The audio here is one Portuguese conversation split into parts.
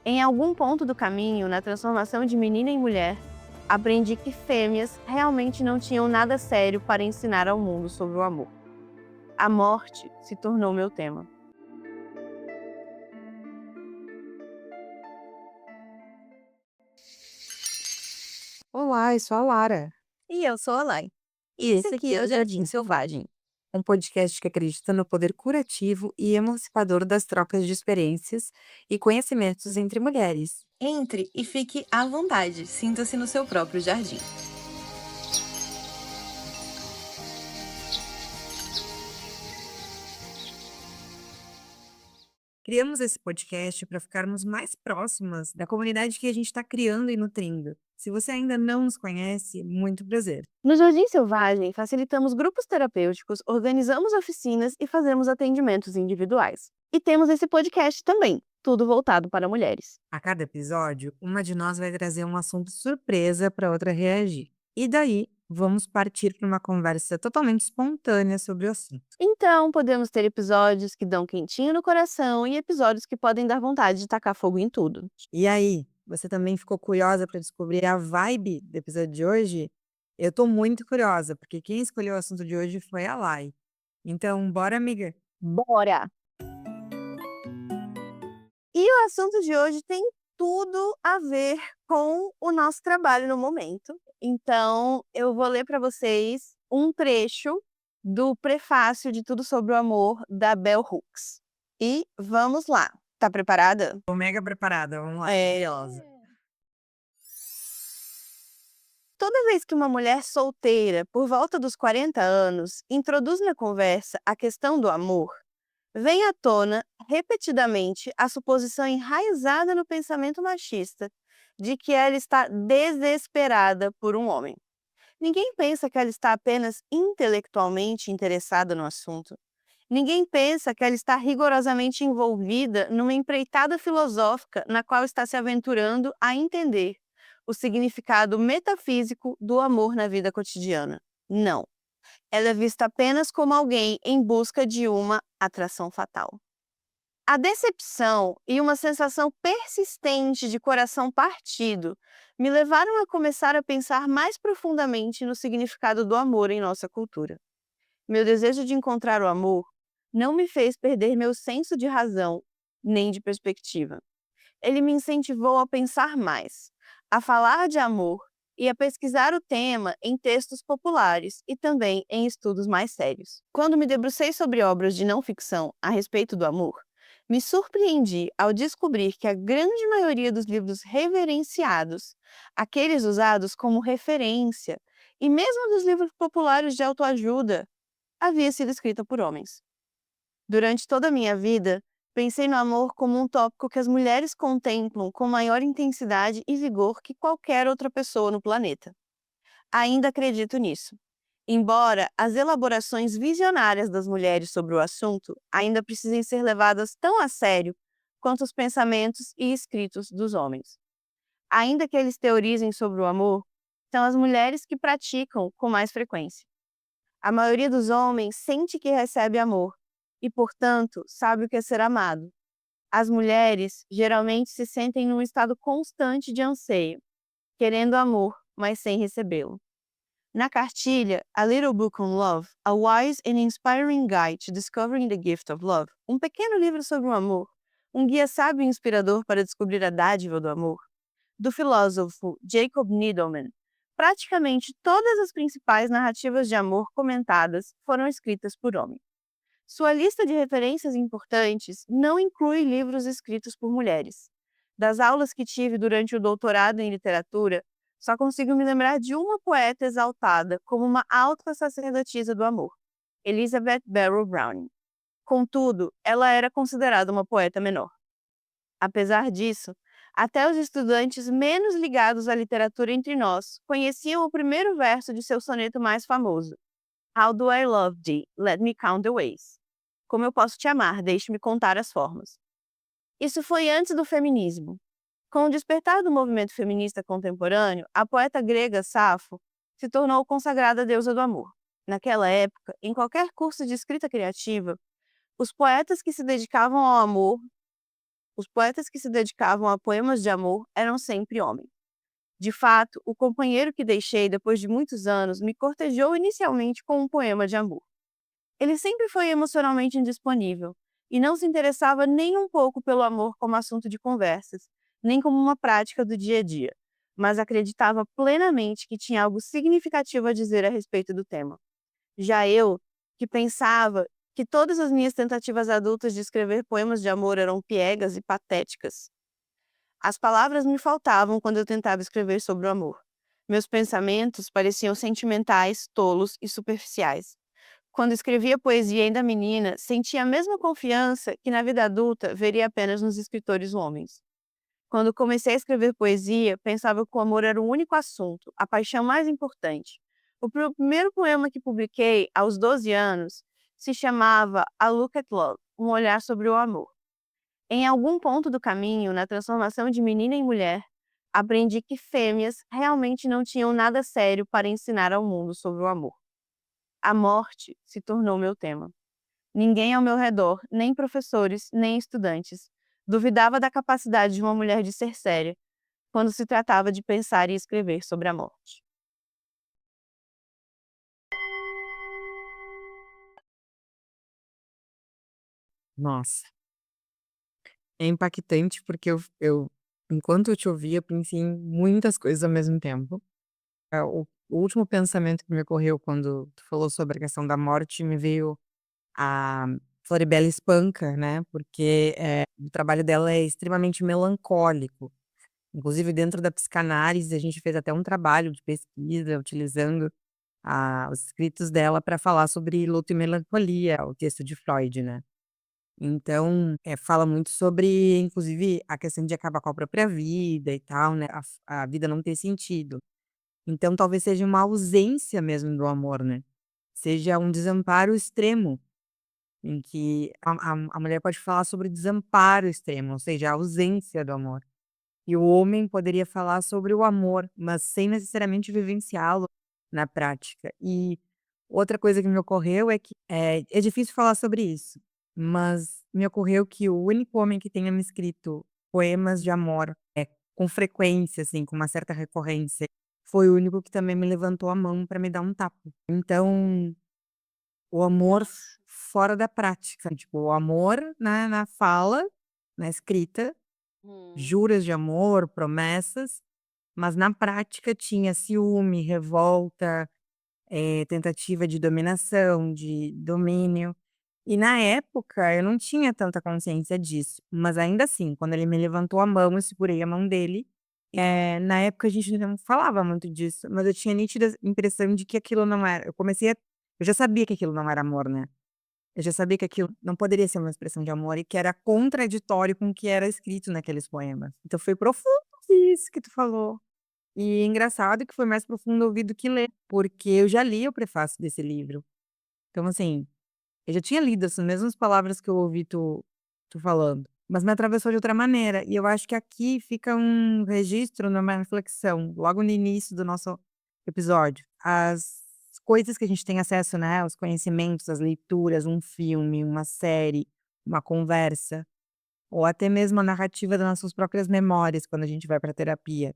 Em algum ponto do caminho, na transformação de menina em mulher, aprendi que fêmeas realmente não tinham nada sério para ensinar ao mundo sobre o amor. A morte se tornou meu tema. Olá, eu sou a Lara. E eu sou a Lai. E esse aqui é o Jardim Selvagem, um podcast que acredita no poder curativo e emancipador das trocas de experiências e conhecimentos entre mulheres. Entre e fique à vontade, sinta-se no seu próprio jardim. Criamos esse podcast para ficarmos mais próximas da comunidade que a gente está criando e nutrindo. Se você ainda não nos conhece, muito prazer. No Jardim Selvagem, facilitamos grupos terapêuticos, organizamos oficinas e fazemos atendimentos individuais. E temos esse podcast também, tudo voltado para mulheres. A cada episódio, uma de nós vai trazer um assunto surpresa para outra reagir. E daí, vamos partir para uma conversa totalmente espontânea sobre o assunto. Então, podemos ter episódios que dão quentinho no coração e episódios que podem dar vontade de tacar fogo em tudo. E aí, você também ficou curiosa para descobrir a vibe do episódio de hoje? Eu tô muito curiosa, porque quem escolheu o assunto de hoje foi a Lai. Então, bora, amiga? Bora! E o assunto de hoje tem tudo a ver com o nosso trabalho no momento. Então, eu vou ler para vocês um trecho do prefácio de Tudo sobre o Amor, da Bell Hooks. E vamos lá. Tá preparada? Tô mega preparada, vamos lá. É. Curiosa. Toda vez que uma mulher solteira, por volta dos 40 anos, introduz na conversa a questão do amor, vem à tona repetidamente a suposição enraizada no pensamento machista de que ela está desesperada por um homem. Ninguém pensa que ela está apenas intelectualmente interessada no assunto. Ninguém pensa que ela está rigorosamente envolvida numa empreitada filosófica na qual está se aventurando a entender o significado metafísico do amor na vida cotidiana. Não. Ela é vista apenas como alguém em busca de uma atração fatal. A decepção e uma sensação persistente de coração partido me levaram a começar a pensar mais profundamente no significado do amor em nossa cultura. Meu desejo de encontrar o amor não me fez perder meu senso de razão nem de perspectiva. Ele me incentivou a pensar mais, a falar de amor e a pesquisar o tema em textos populares e também em estudos mais sérios. Quando me debrucei sobre obras de não ficção a respeito do amor, me surpreendi ao descobrir que a grande maioria dos livros reverenciados, aqueles usados como referência, e mesmo dos livros populares de autoajuda, havia sido escrita por homens. Durante toda a minha vida, pensei no amor como um tópico que as mulheres contemplam com maior intensidade e vigor que qualquer outra pessoa no planeta. Ainda acredito nisso. Embora as elaborações visionárias das mulheres sobre o assunto ainda precisem ser levadas tão a sério quanto os pensamentos e escritos dos homens. Ainda que eles teorizem sobre o amor, são as mulheres que praticam com mais frequência. A maioria dos homens sente que recebe amor e, portanto, sabe o que é ser amado. As mulheres geralmente se sentem num estado constante de anseio, querendo amor, mas sem recebê-lo. Na cartilha A Little Book on Love, A Wise and Inspiring Guide to Discovering the Gift of Love, um pequeno livro sobre o amor, um guia sábio e inspirador para descobrir a dádiva do amor, do filósofo Jacob Needleman, praticamente todas as principais narrativas de amor comentadas foram escritas por homens. Sua lista de referências importantes não inclui livros escritos por mulheres. Das aulas que tive durante o doutorado em literatura, só consigo me lembrar de uma poeta exaltada como uma alta sacerdotisa do amor, Elizabeth Barrow Browning. Contudo, ela era considerada uma poeta menor. Apesar disso, até os estudantes menos ligados à literatura entre nós conheciam o primeiro verso de seu soneto mais famoso: How do I love thee? Let me count the ways. Como eu posso te amar? Deixe-me contar as formas. Isso foi antes do feminismo. Com o despertar do movimento feminista contemporâneo, a poeta grega Safo se tornou consagrada deusa do amor. Naquela época, em qualquer curso de escrita criativa, os poetas que se dedicavam ao amor os poetas que se dedicavam a poemas de amor eram sempre homens. De fato, o companheiro que deixei depois de muitos anos me cortejou inicialmente com um poema de amor. Ele sempre foi emocionalmente indisponível e não se interessava nem um pouco pelo amor como assunto de conversas, nem como uma prática do dia a dia, mas acreditava plenamente que tinha algo significativo a dizer a respeito do tema. Já eu, que pensava que todas as minhas tentativas adultas de escrever poemas de amor eram piegas e patéticas, as palavras me faltavam quando eu tentava escrever sobre o amor. Meus pensamentos pareciam sentimentais, tolos e superficiais. Quando escrevia poesia ainda menina, sentia a mesma confiança que na vida adulta veria apenas nos escritores homens. Quando comecei a escrever poesia, pensava que o amor era o único assunto, a paixão mais importante. Primeiro poema que publiquei, aos 12 anos, se chamava A Look at Love, um olhar sobre o amor. Em algum ponto do caminho, na transformação de menina em mulher, aprendi que fêmeas realmente não tinham nada sério para ensinar ao mundo sobre o amor. A morte se tornou meu tema. Ninguém ao meu redor, nem professores, nem estudantes, duvidava da capacidade de uma mulher de ser séria, quando se tratava de pensar e escrever sobre a morte. Nossa, é impactante porque enquanto eu te ouvia, eu pensei em muitas coisas ao mesmo tempo. O último pensamento que me ocorreu quando tu falou sobre a questão da morte me veio a Floribela Espanca, né, porque, o trabalho dela é extremamente melancólico. Inclusive dentro da psicanálise, a gente fez até um trabalho de pesquisa utilizando os escritos dela para falar sobre luto e melancolia, o texto de Freud, né. Então, fala muito sobre, inclusive, a questão de acabar com a própria vida e tal, né, a vida não ter sentido. Então talvez seja uma ausência mesmo do amor, né, seja um desamparo extremo, em que a mulher pode falar sobre desamparo extremo, ou seja, a ausência do amor. E o homem poderia falar sobre o amor, mas sem necessariamente vivenciá-lo na prática. E outra coisa que me ocorreu é que é difícil falar sobre isso, mas me ocorreu que o único homem que tenha me escrito poemas de amor, com frequência, assim, com uma certa recorrência, foi o único que também me levantou a mão para me dar um tapa. Então, o amor fora da prática, tipo, o amor na fala, na escrita, Hum. juras de amor, promessas, mas na prática tinha ciúme, revolta, tentativa de dominação, de domínio. E na época eu não tinha tanta consciência disso, mas ainda assim, quando ele me levantou a mão, eu segurei a mão dele. Na época a gente não falava muito disso, mas eu tinha nítida impressão de que aquilo não era eu já sabia que aquilo não era amor, né. Eu já sabia que aquilo não poderia ser uma expressão de amor e que era contraditório com o que era escrito naqueles poemas. Então foi profundo isso que tu falou. E engraçado que foi mais profundo ouvir do que ler, porque eu já li o prefácio desse livro. Então assim, eu já tinha lido essas mesmas palavras que eu ouvi tu falando, mas me atravessou de outra maneira, e eu acho que aqui fica um registro numa reflexão, logo no início do nosso episódio. As coisas que a gente tem acesso, né, os conhecimentos, as leituras, um filme, uma série, uma conversa, ou até mesmo a narrativa das nossas próprias memórias quando a gente vai pra terapia.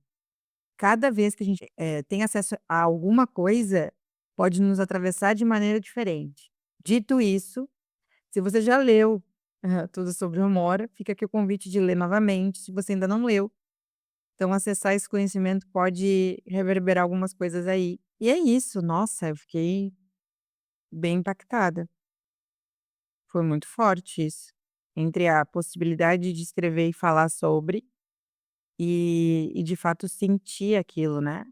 Cada vez que a gente, tem acesso a alguma coisa, pode nos atravessar de maneira diferente. Dito isso, se você já leu, tudo sobre o Amora, fica aqui o convite de ler novamente, se você ainda não leu. Então acessar esse conhecimento pode reverberar algumas coisas aí. E é isso, nossa, eu fiquei bem impactada. Foi muito forte isso. Entre a possibilidade de escrever e falar sobre, e de fato sentir aquilo, né.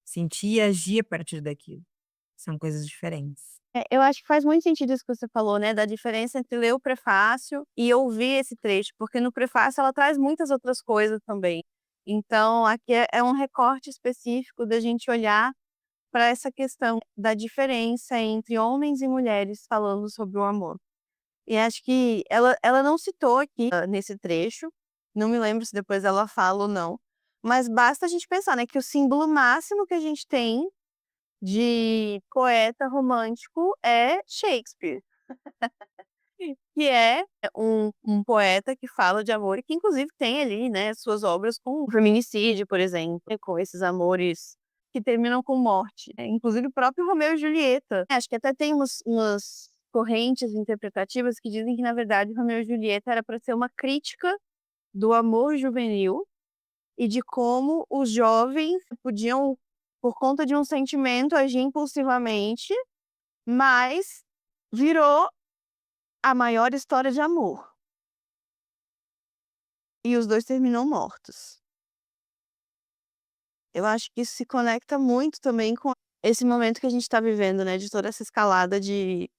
Sentir e agir a partir daquilo. São coisas diferentes. Eu acho que faz muito sentido isso que você falou, né, da diferença entre ler o prefácio e ouvir esse trecho, porque no prefácio ela traz muitas outras coisas também. Então aqui é um recorte específico da gente olhar para essa questão da diferença entre homens e mulheres falando sobre o amor. E acho que ela não citou aqui, nesse trecho, não me lembro se depois ela fala ou não, mas basta a gente pensar, né, que o símbolo máximo que a gente tem de poeta romântico é Shakespeare. que é um poeta que fala de amor e que inclusive tem ali, né, suas obras com feminicídio, por exemplo, com esses amores que terminam com morte, inclusive o próprio Romeu e Julieta. Acho que até tem umas correntes interpretativas que dizem que na verdade Romeu e Julieta era para ser uma crítica do amor juvenil e de como os jovens podiam, por conta de um sentimento, agir impulsivamente, mas virou a maior história de amor. E os 2 terminam mortos. Eu acho que isso se conecta muito também com esse momento que a gente tá vivendo, né, de toda essa escalada de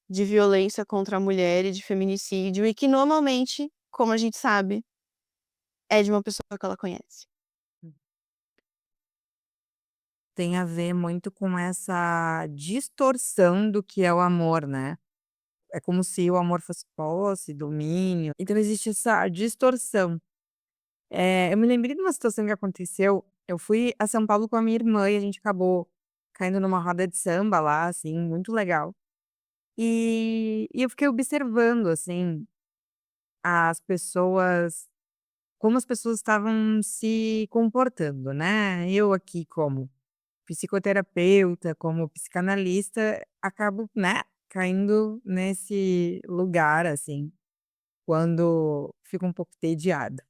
violência contra a mulher e de feminicídio, e que normalmente, como a gente sabe, é de uma pessoa que ela conhece. Tem a ver muito com essa distorção do que é o amor, né. É como se o amor fosse posse, domínio, então existe essa distorção. Eu me lembrei de uma situação que aconteceu, eu fui a São Paulo com a minha irmã e a gente acabou caindo numa roda de samba lá, assim, muito legal. E eu fiquei observando, assim, as pessoas como as pessoas estavam se comportando, né. Eu aqui como psicoterapeuta, como psicanalista, acabo, né, caindo nesse lugar, assim, quando fico um pouco entediada,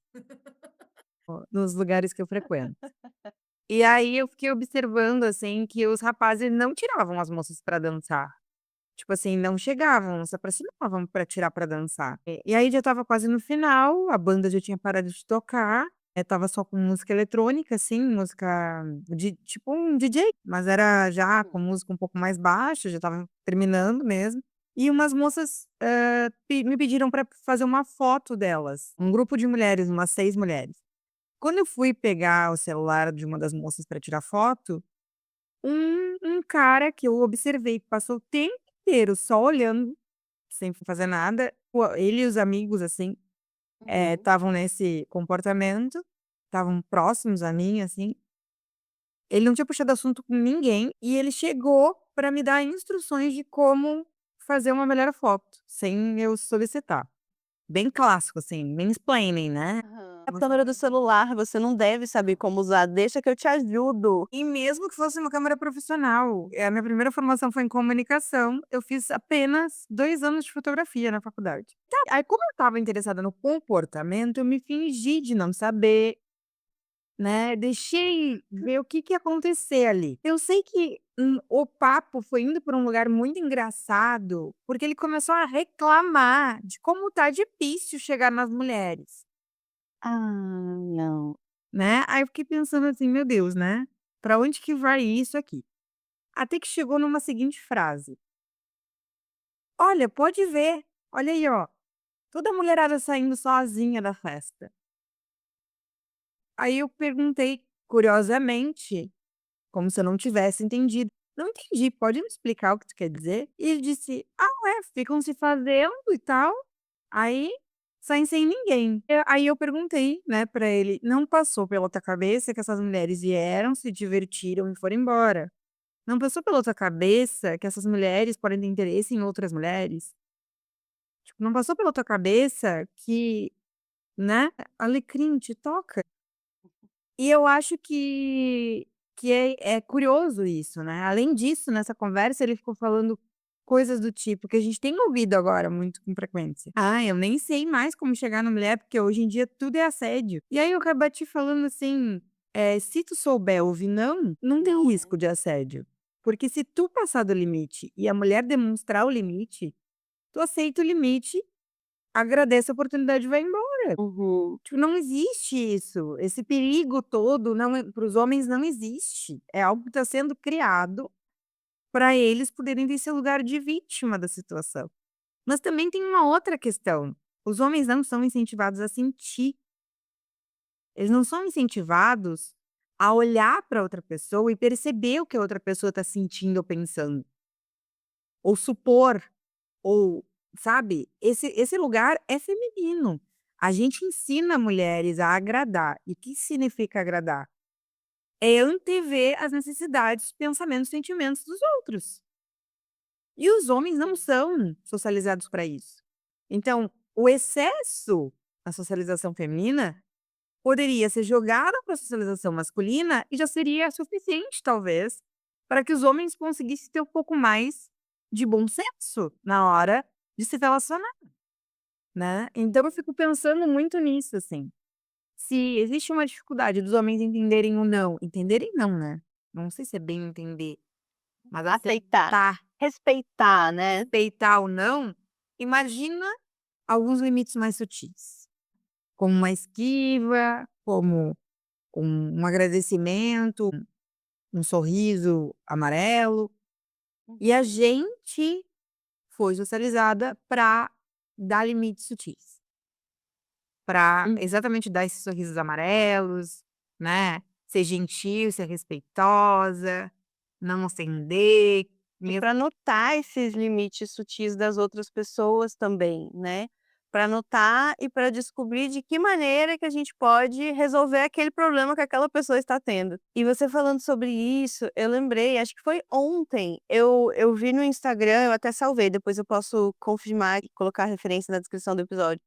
nos lugares que eu frequento. E aí eu fiquei observando, assim, que os rapazes não tiravam as moças pra dançar. Tipo assim, não chegavam, não se aproximavam pra tirar pra dançar. E aí já estava quase no final, a banda já tinha parado de tocar, estava só com música eletrônica, assim, música de tipo um DJ, mas era já com música um pouco mais baixa, já estava terminando mesmo. E umas moças, me pediram pra fazer uma foto delas, um grupo de mulheres, umas 6 mulheres. Quando eu fui pegar o celular de uma das moças pra tirar foto, um cara que eu observei que passou o tempo inteiro só olhando, sem fazer nada, ele e os amigos, assim, Uhum. estavam nesse comportamento, estavam próximos a mim, assim, ele não tinha puxado assunto com ninguém, e ele chegou pra me dar instruções de como fazer uma melhor foto, sem eu solicitar. Bem clássico, assim, mansplaining, né. Aham. A câmera do celular, você não deve saber como usar, deixa que eu te ajudo. E mesmo que fosse uma câmera profissional, a minha primeira formação foi em comunicação, eu fiz apenas 2 anos de fotografia na faculdade. Tá, aí como eu estava interessada no comportamento, eu me fingi de não saber, né, deixei ver o que que ia acontecer ali. Eu sei que, o papo foi indo para um lugar muito engraçado, porque ele começou a reclamar de como tá difícil chegar nas mulheres, Ah, não. né. Aí eu fiquei pensando assim: "Meu Deus, né, pra onde que vai isso aqui?". Até que chegou numa seguinte frase: "Olha, pode ver, olha aí ó, toda a mulherada saindo sozinha da festa". Aí eu perguntei curiosamente, como se eu não tivesse entendido: "Não entendi, pode me explicar o que tu quer dizer?". E ele disse: "Ah, ué, ficam se fazendo e tal, aí saem sem ninguém". Aí eu perguntei, né, pra ele: "Não passou pela tua cabeça que essas mulheres vieram, se divertiram e foram embora? Não passou pela tua cabeça que essas mulheres podem ter interesse em outras mulheres? Tipo, não passou pela tua cabeça que, né, alecrim te toca?". E eu acho que é curioso isso, né. Além disso, nessa conversa, ele ficou falando coisas do tipo que a gente tem ouvido agora muito com frequência: "Ah, eu nem sei mais como chegar na mulher, porque hoje em dia tudo é assédio". E aí eu rebati falando assim: se tu souber ouvir não, não tem risco de assédio, porque se tu passar do limite e a mulher demonstrar o limite, tu aceita o limite, agradece a oportunidade e vai embora. Uhum. Tipo, não existe isso, esse perigo todo não para os homens não existe, é algo que está sendo criado para eles poderem ter esse lugar de vítima da situação. Mas também tem uma outra questão, os homens não são incentivados a sentir, eles não são incentivados a olhar para outra pessoa e perceber o que a outra pessoa está sentindo ou pensando, ou supor. Ou, sabe, esse lugar é feminino. A gente ensina mulheres a agradar. E o que significa agradar? É antever as necessidades, pensamentos, sentimentos dos outros. E os homens não são socializados para isso. Então, o excesso na socialização feminina poderia ser jogado para a socialização masculina e já seria suficiente, talvez, para que os homens conseguissem ter um pouco mais de bom senso na hora de se relacionar, né. Então eu fico pensando muito nisso, assim. Se existe uma dificuldade dos homens entenderem não, né, não sei se é bem entender, mas Aceitar, aceitar, respeitar, né? respeitar o não, imagina alguns limites mais sutis, como uma esquiva, como um agradecimento, um sorriso amarelo, e a gente foi socializada para dar limites sutis, para Hum. exatamente dar esses sorrisos amarelos, né, ser gentil, ser respeitosa, não ofender, E mesmo para notar esses limites sutis das outras pessoas também, né. Para notar e para descobrir de que maneira que a gente pode resolver aquele problema que aquela pessoa está tendo. E você falando sobre isso, eu lembrei, acho que foi ontem, eu vi no Instagram, eu até salvei, depois eu posso confirmar e colocar a referência na descrição do episódio,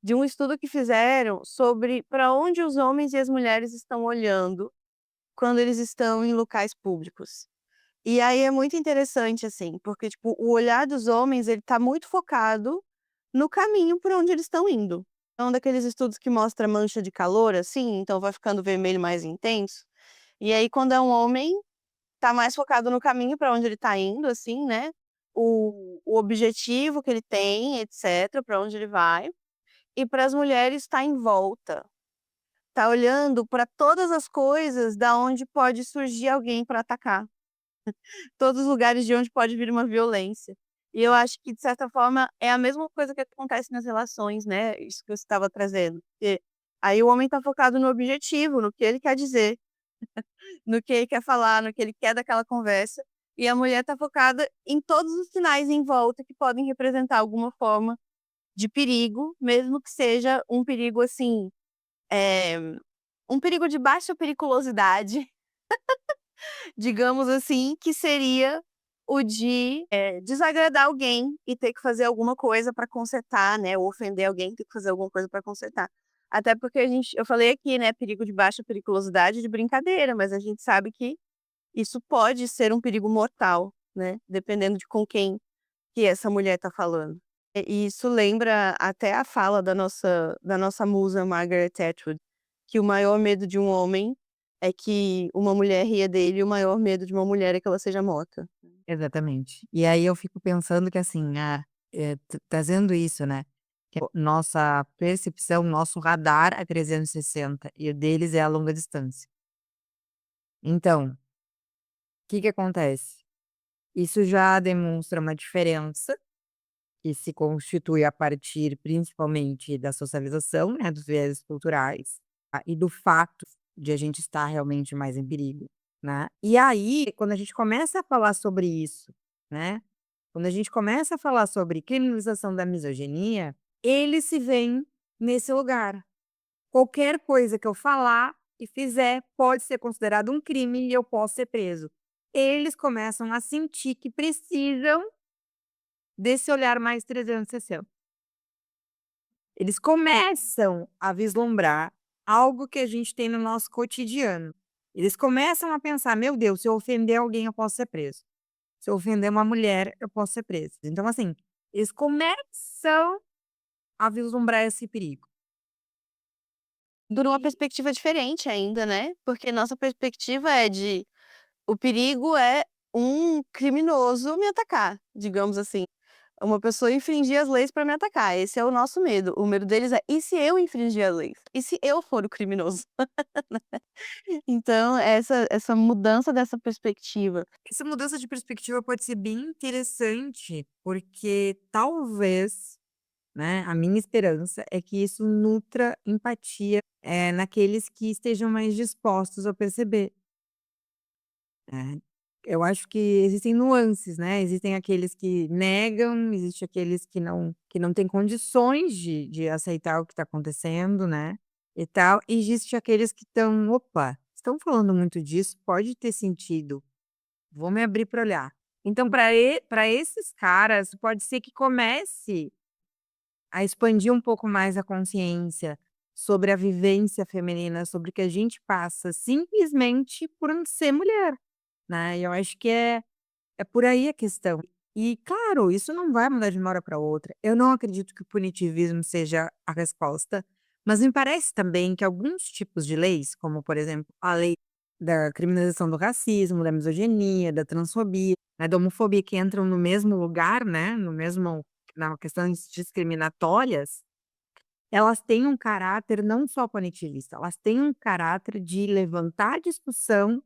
de um estudo que fizeram sobre para onde os homens e as mulheres estão olhando quando eles estão em locais públicos. E aí é muito interessante, assim, porque, tipo, o olhar dos homens, ele tá muito focado no caminho por onde eles estão indo. É um daqueles estudos que mostra mancha de calor, assim, então vai ficando vermelho mais intenso. E aí, quando é um homem, tá mais focado no caminho para onde ele tá indo, assim, né? O objetivo que ele tem, etc., para onde ele vai. E para as mulheres, tá em volta. Tá olhando para todas as coisas da onde pode surgir alguém para atacar. Todos os lugares de onde pode vir uma violência. E eu acho que, de certa forma, é a mesma coisa que acontece nas relações, né, isso que você estava trazendo. Porque aí o homem tá focado no objetivo, no que ele quer dizer, no que ele quer falar, no que ele quer daquela conversa, e a mulher tá focada em todos os sinais em volta que podem representar alguma forma de perigo, mesmo que seja um perigo, assim, eh, um perigo de baixa periculosidade, digamos assim, que seria o de, desagradar alguém e ter que fazer alguma coisa para consertar, né, ou ofender alguém e ter que fazer alguma coisa para consertar. Até porque eu falei aqui, né, perigo de baixa periculosidade de brincadeira, mas a gente sabe que isso pode ser um perigo mortal, né, dependendo de com quem que essa mulher está falando. E isso lembra até a fala da nossa musa Margaret Atwood, que o maior medo de um homem é que uma mulher ria dele e o maior medo de uma mulher é que ela seja morta. exatamente. E aí eu fico pensando que assim, trazendo isso, né, que nossa percepção, nosso radar é 360 e o deles é a longa distância. Então, o que que acontece? Isso já demonstra uma diferença que se constitui a partir principalmente da socialização, né, dos viéses culturais, e do fato de a gente estar realmente mais em perigo, né. E aí, quando a gente começa a falar sobre isso, né, quando a gente começa a falar sobre criminalização da misoginia, eles se veem nesse lugar. Qualquer coisa que eu falar e fizer pode ser considerado um crime e eu posso ser preso. Eles começam a sentir que precisam desse olhar mais 360. Eles começam a vislumbrar algo que a gente tem no nosso cotidiano. Eles começam a pensar: "Meu Deus, se eu ofender alguém, eu posso ser preso. Se eu ofender uma mulher, eu posso ser preso". Então, assim, eles começam a vislumbrar esse perigo. Por uma E perspectiva diferente ainda, né, porque nossa perspectiva é de o perigo é um criminoso me atacar, digamos assim. Uma pessoa infringir as leis para me atacar, esse é o nosso medo. O medo deles é: "E se eu infringir as leis? E se eu for o criminoso?". Então essa mudança dessa perspectiva. essa mudança de perspectiva pode ser bem interessante, porque talvez, né, a minha esperança é que isso nutra empatia, naqueles que estejam mais dispostos a perceber. É, eu acho que existem nuances, né, existem aqueles que negam, existe aqueles que não têm condições de aceitar o que está acontecendo, né, e tal, e existe aqueles que estão: "Opa, estão falando muito disso, pode ter sentido, vou me abrir para olhar". Então para esses caras, pode ser que comece a expandir um pouco mais a consciência sobre a vivência feminina, sobre o que a gente passa simplesmente por ser mulher, né. E eu acho que é por aí a questão. E claro, isso não vai mudar de uma hora para outra. Eu não acredito que o punitivismo seja a resposta, mas me parece também que alguns tipos de leis, como por exemplo, a lei da criminalização do racismo, da misoginia, da transfobia, né, da homofobia, que entram no mesmo lugar, né, no mesmo na questões discriminatórias, elas têm um caráter não só punitivista, elas têm um caráter de levantar discussão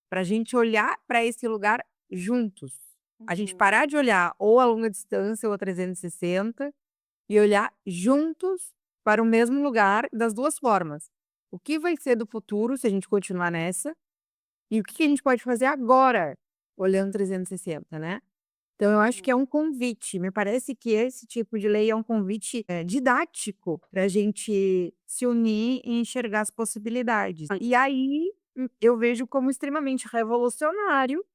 para a gente olhar para esse lugar juntos. A gente Uhum. parar de olhar ou a longa distância ou a 360 e olhar juntos para o mesmo lugar das 2 formas. O que vai ser do futuro se a gente continuar nessa, e o que que a gente pode fazer agora, olhando 360, né. Então eu acho que é um convite, me parece que esse tipo de lei é um convite, didático para a gente se unir e enxergar as possibilidades. E aí, eu vejo como extremamente revolucionário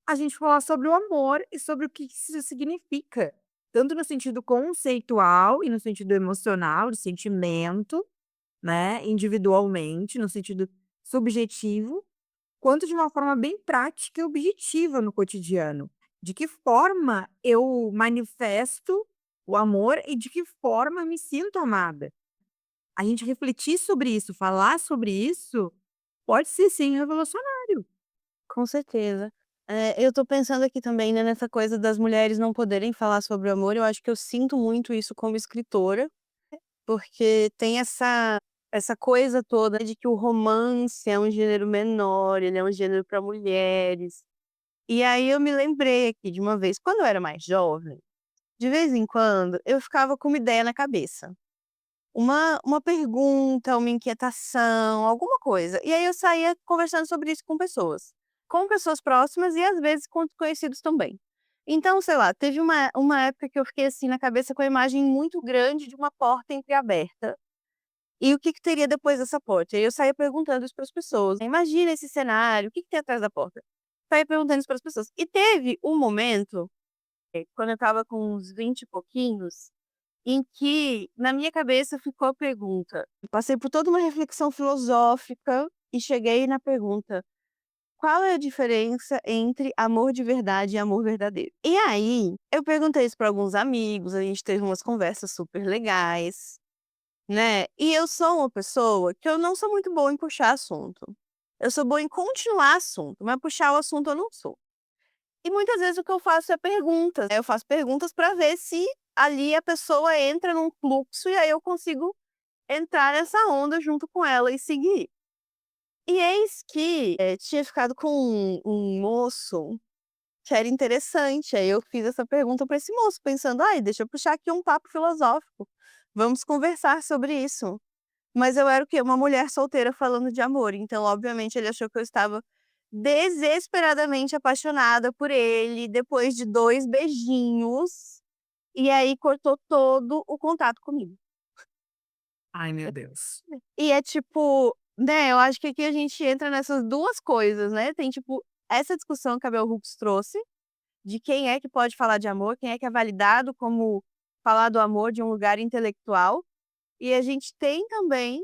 a gente falar sobre o amor e sobre o que isso significa, tanto no sentido conceitual e no sentido emocional, de sentimento, né, individualmente, no sentido subjetivo, quanto de uma forma bem prática e objetiva no cotidiano. De que forma eu manifesto o amor e de que forma me sinto amada. A gente refletir sobre isso, falar sobre isso, pode ser sim revolucionário. Com certeza. Eu tô pensando aqui também, né, nessa coisa das mulheres não poderem falar sobre o amor, eu acho que eu sinto muito isso como escritora, porque tem essa coisa toda de que o romance é um gênero menor, ele é um gênero para mulheres. E aí eu me lembrei aqui de uma vez, quando eu era mais jovem, de vez em quando eu ficava com uma ideia na cabeça. Uma pergunta, uma inquietação, alguma coisa. E aí eu saía conversando sobre isso com pessoas próximas e às vezes com desconhecidos também. Então, sei lá, teve uma época que eu fiquei assim na cabeça com a imagem muito grande de uma porta entreaberta. E o que que teria depois dessa porta? E aí eu saía perguntando isso para as pessoas. Imagina esse cenário, o que que tem atrás da porta? Saía perguntando isso para as pessoas. E teve um momento, quando eu estava com uns 20 e pouquinhos, em que, na minha cabeça, ficou a pergunta. Eu passei por toda uma reflexão filosófica e cheguei na pergunta: qual é a diferença entre amor de verdade e amor verdadeiro? E aí, eu perguntei isso para alguns amigos, a gente teve umas conversas super legais, né? E eu sou uma pessoa que eu não sou muito boa em puxar assunto. Eu sou boa em continuar assunto, mas puxar o assunto eu não sou. E muitas vezes o que eu faço é perguntas, né, eu faço perguntas para ver se ali a pessoa entra num fluxo e aí eu consigo entrar nessa onda junto com ela e seguir. E eis que, tinha ficado com um moço que era interessante, aí eu fiz essa pergunta para esse moço pensando: "Ai, deixa eu puxar aqui um papo filosófico, vamos conversar sobre isso". Mas eu era o quê? Uma mulher solteira falando de amor, então obviamente ele achou que eu estava desesperadamente apaixonada por ele, depois de 2 beijinhos, e aí cortou todo o contato comigo. Ai, meu Deus. E é tipo, né, eu acho que aqui a gente entra nessas 2 coisas, né, tem tipo, essa discussão que a Bell Hooks trouxe, de quem é que pode falar de amor, quem é que é validado como falar do amor de um lugar intelectual, e a gente tem também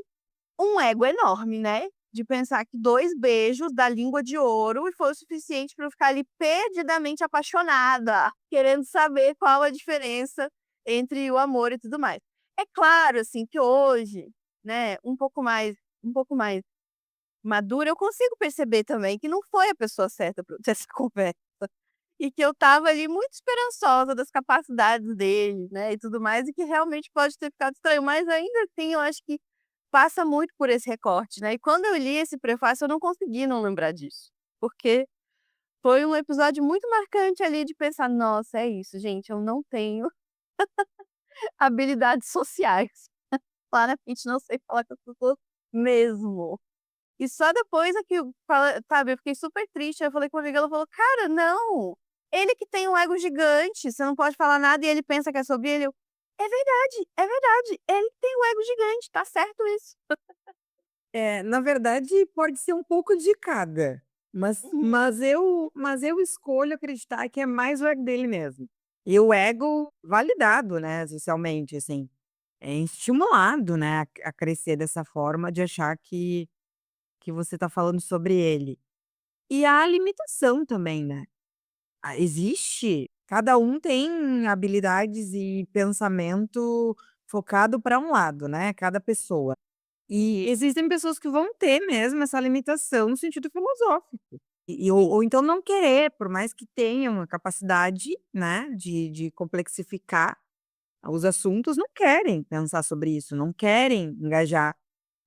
um ego enorme, né, de pensar que 2 beijos da língua de ouro e foi o suficiente para eu ficar ali perdidamente apaixonada, querendo saber qual a diferença entre o amor e tudo mais. É claro, assim, que hoje, né, um pouco mais madura, eu consigo perceber também que não foi a pessoa certa para eu ter essa conversa, e que eu estava ali muito esperançosa das capacidades dele, né, e tudo mais, e que realmente pode ter ficado estranho, mas ainda assim eu acho que passa muito por esse recorte, né, e quando eu li esse prefácio eu não consegui não lembrar disso, porque foi um episódio muito marcante ali de pensar: "Nossa, é isso gente, eu não tenho habilidades sociais, claramente não sei falar com as pessoas mesmo". E só depois é que eu sabe, eu fiquei super triste, aí eu falei com uma amiga, ela falou: "Cara, não, ele que tem um ego gigante, você não pode falar nada e ele pensa que é sobre ele", eu: é verdade, ele tem um ego gigante, tá certo isso". Na verdade, pode ser um pouco de cada, mas Uhum. mas eu escolho acreditar que é mais o ego dele mesmo. E o ego validado, né, socialmente, assim. estimulado, né, a crescer dessa forma de achar que você está falando sobre ele. E a limitação também, né. Existe cada um tem habilidades e pensamento focado para um lado, né, cada pessoa. E existem pessoas que vão ter mesmo essa limitação no sentido filosófico. Ou então não querer, por mais que tenham a capacidade, né, de complexificar os assuntos, não querem pensar sobre isso, não querem engajar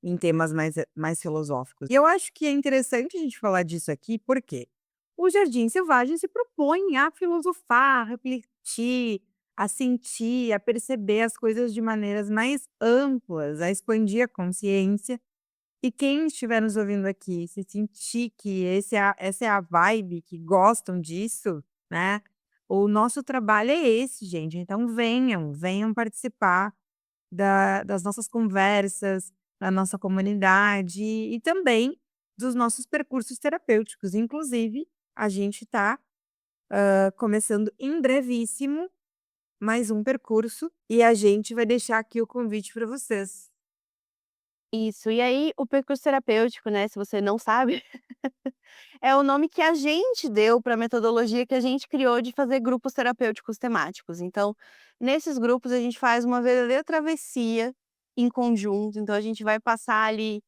em temas mais filosóficos. E eu acho que é interessante a gente falar disso aqui, porque o Jardim Selvagem se propõe a filosofar, a refletir, a sentir, a perceber as coisas de maneiras mais amplas, a expandir a consciência. E quem estiver nos ouvindo aqui, se sentir que essa é a vibe, que gostam disso, né, o nosso trabalho é esse, gente. Então venham, venham participar das nossas conversas, da nossa comunidade e também dos nossos percursos terapêuticos. Inclusive, a gente está começando em brevíssimo mais um percurso e a gente vai deixar aqui o convite para vocês. Isso. E aí, o percurso terapêutico, né, se você não sabe, é o nome que a gente deu para a metodologia que a gente criou de fazer grupos terapêuticos temáticos. Então, nesses grupos a gente faz uma verdadeira travessia em conjunto, então a gente vai passar ali,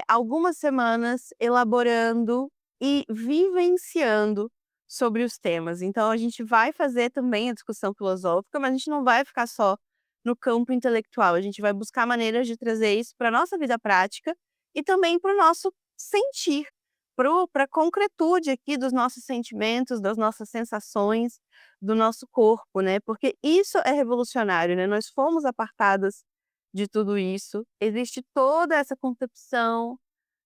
algumas semanas elaborando e vivenciando sobre os temas. Então a gente vai fazer também a discussão filosófica, mas a gente não vai ficar só no campo intelectual, a gente vai buscar maneiras de trazer isso para nossa vida prática e também para o nosso sentir, para a concretude aqui dos nossos sentimentos, das nossas sensações, do nosso corpo, né, porque isso é revolucionário, né, nós fomos apartadas de tudo isso, existe toda essa concepção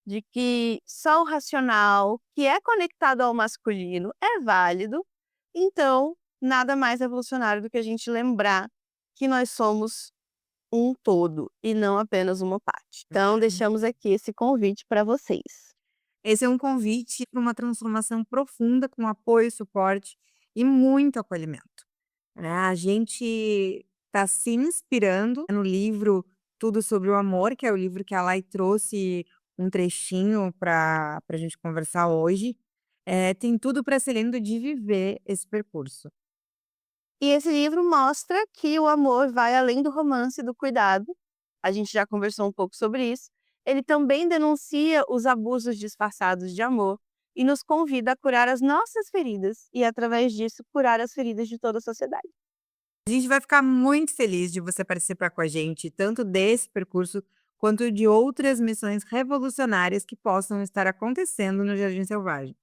de que só o racional, que é conectado ao masculino, é válido, então nada mais revolucionário do que a gente lembrar que nós somos um todo e não apenas uma parte. Então deixamos aqui esse convite para vocês. Esse é um convite para uma transformação profunda com apoio, suporte e muito acolhimento, né. A gente está se inspirando no livro Tudo sobre o Amor, que é o livro que a Lai trouxe um trechinho para a gente conversar hoje. Tem tudo para ser lindo de viver esse percurso. E esse livro mostra que o amor vai além do romance e do cuidado. A gente já conversou um pouco sobre isso. Ele também denuncia os abusos disfarçados de amor e nos convida a curar as nossas feridas e, através disso, curar as feridas de toda a sociedade. A gente vai ficar muito feliz de você participar com a gente, tanto desse percurso, quanto de outras missões revolucionárias que possam estar acontecendo no Jardim Selvagem.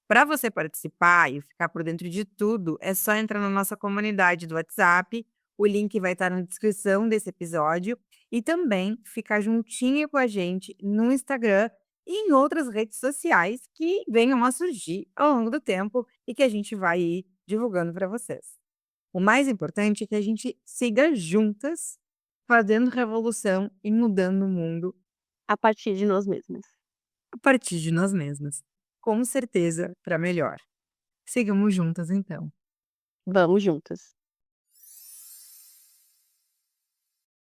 Para você participar e ficar por dentro de tudo, é só entrar na nossa comunidade do WhatsApp, o link vai estar na descrição desse episódio, e também ficar juntinho com a gente no Instagram e em outras redes sociais que venham a surgir ao longo do tempo e que a gente vai ir divulgando para vocês. O mais importante é que a gente siga juntas, fazendo revolução e mudando o mundo A partir de nós mesmos. a partir de nós mesmas. Com certeza, para melhor. Sigamos juntas então. Vamos juntas.